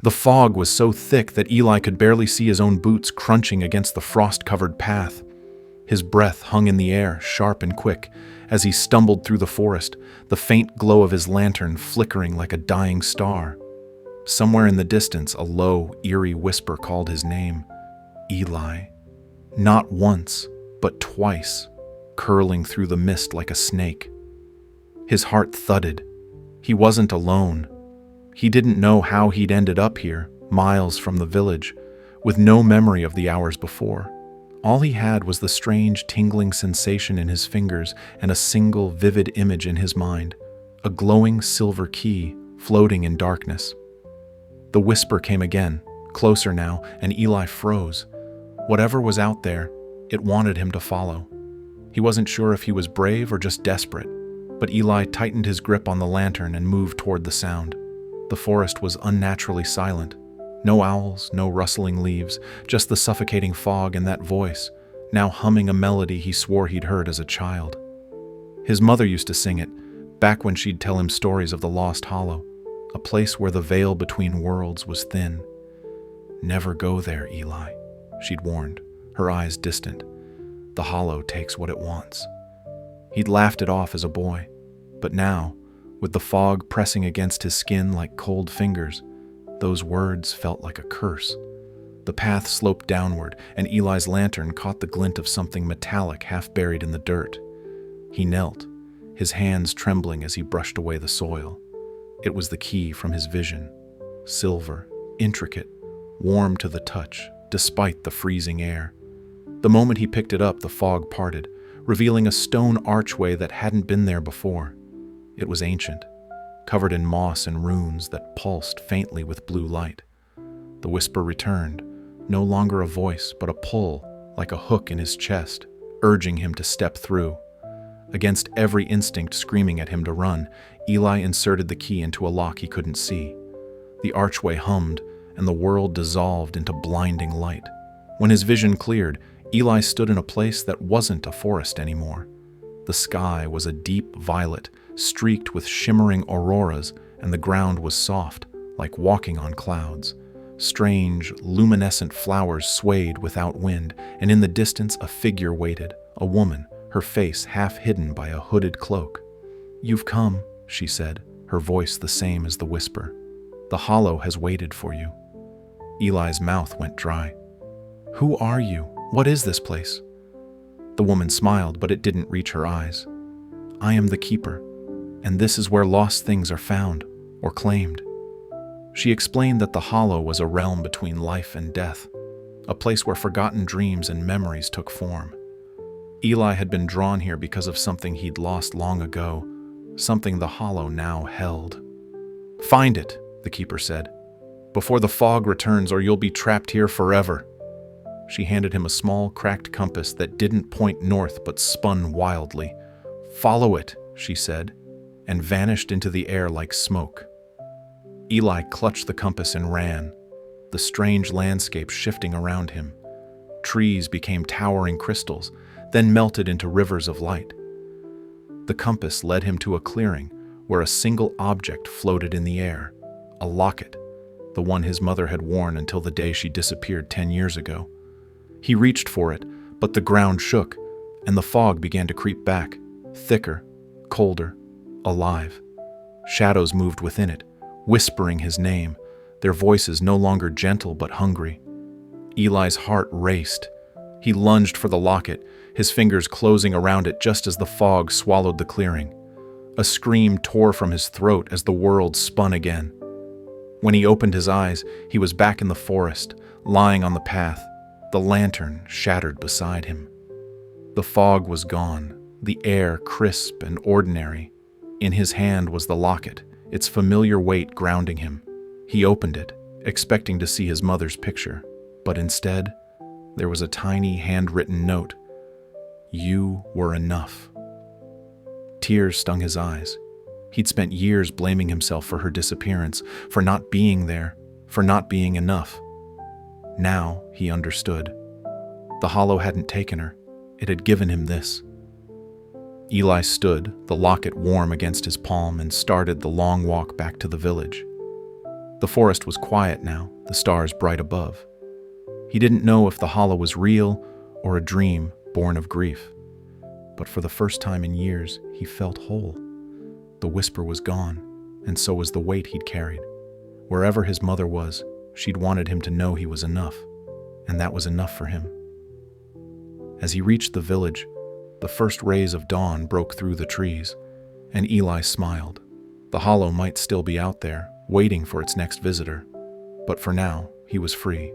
The fog was so thick that Eli could barely see his own boots crunching against the frost-covered path. His breath hung in the air, sharp and quick, as he stumbled through the forest, the faint glow of his lantern flickering like a dying star. Somewhere in the distance, a low, eerie whisper called his name. Eli. Not once, but twice, curling through the mist like a snake. His heart thudded. He wasn't alone. He didn't know how he'd ended up here, miles from the village, with no memory of the hours before. All he had was the strange, tingling sensation in his fingers and a single, vivid image in his mind, a glowing silver key floating in darkness. The whisper came again, closer now, and Eli froze. Whatever was out there, it wanted him to follow. He wasn't sure if he was brave or just desperate, but Eli tightened his grip on the lantern and moved toward the sound. The forest was unnaturally silent. No owls, no rustling leaves, just the suffocating fog and that voice, now humming a melody he swore he'd heard as a child. His mother used to sing it, back when she'd tell him stories of the Lost Hollow, a place where the veil between worlds was thin. "Never go there, Eli," she'd warned, her eyes distant. "The hollow takes what it wants." He'd laughed it off as a boy, but now, with the fog pressing against his skin like cold fingers, those words felt like a curse. The path sloped downward, and Eli's lantern caught the glint of something metallic half buried in the dirt. He knelt, his hands trembling as he brushed away the soil. It was the key from his vision. Silver, intricate, warm to the touch, despite the freezing air. The moment he picked it up, the fog parted, revealing a stone archway that hadn't been there before. It was ancient, covered in moss and runes that pulsed faintly with blue light. The whisper returned, no longer a voice, but a pull, like a hook in his chest, urging him to step through. Against every instinct screaming at him to run, Eli inserted the key into a lock he couldn't see. The archway hummed, and the world dissolved into blinding light. When his vision cleared, Eli stood in a place that wasn't a forest anymore. The sky was a deep violet, streaked with shimmering auroras, and the ground was soft, like walking on clouds. Strange, luminescent flowers swayed without wind, and in the distance a figure waited, a woman, her face half hidden by a hooded cloak. "You've come," she said, her voice the same as the whisper. "The hollow has waited for you." Eli's mouth went dry. "Who are you? What is this place?" The woman smiled, but it didn't reach her eyes. "I am the Keeper, and this is where lost things are found, or claimed." She explained that the hollow was a realm between life and death, a place where forgotten dreams and memories took form. Eli had been drawn here because of something he'd lost long ago, something the hollow now held. "Find it," the Keeper said, "before the fog returns, or you'll be trapped here forever." She handed him a small, cracked compass that didn't point north but spun wildly. "Follow it," she said, and vanished into the air like smoke. Eli clutched the compass and ran, the strange landscape shifting around him. Trees became towering crystals, then melted into rivers of light. The compass led him to a clearing where a single object floated in the air, a locket, the one his mother had worn until the day she disappeared 10 years ago. He reached for it, but the ground shook, and the fog began to creep back, thicker, colder, alive. Shadows moved within it, whispering his name, their voices no longer gentle but hungry. Eli's heart raced. He lunged for the locket, his fingers closing around it just as the fog swallowed the clearing. A scream tore from his throat as the world spun again. When he opened his eyes, he was back in the forest, lying on the path, the lantern shattered beside him. The fog was gone, the air crisp and ordinary. In his hand was the locket, its familiar weight grounding him. He opened it, expecting to see his mother's picture, but instead, there was a tiny handwritten note. "You were enough." Tears stung his eyes. He'd spent years blaming himself for her disappearance, for not being there, for not being enough. Now he understood. The hollow hadn't taken her. It had given him this. Eli stood, the locket warm against his palm, and started the long walk back to the village. The The forest was quiet now, the stars bright above. He didn't know if the hollow was real or a dream born of grief. But for the first time in years, he felt whole. The whisper was gone, and so was the weight he'd carried. Wherever his mother was, she'd wanted him to know he was enough, and that was enough for him. As he reached the village, the first rays of dawn broke through the trees, and Eli smiled. The hollow might still be out there, waiting for its next visitor, but for now, he was free.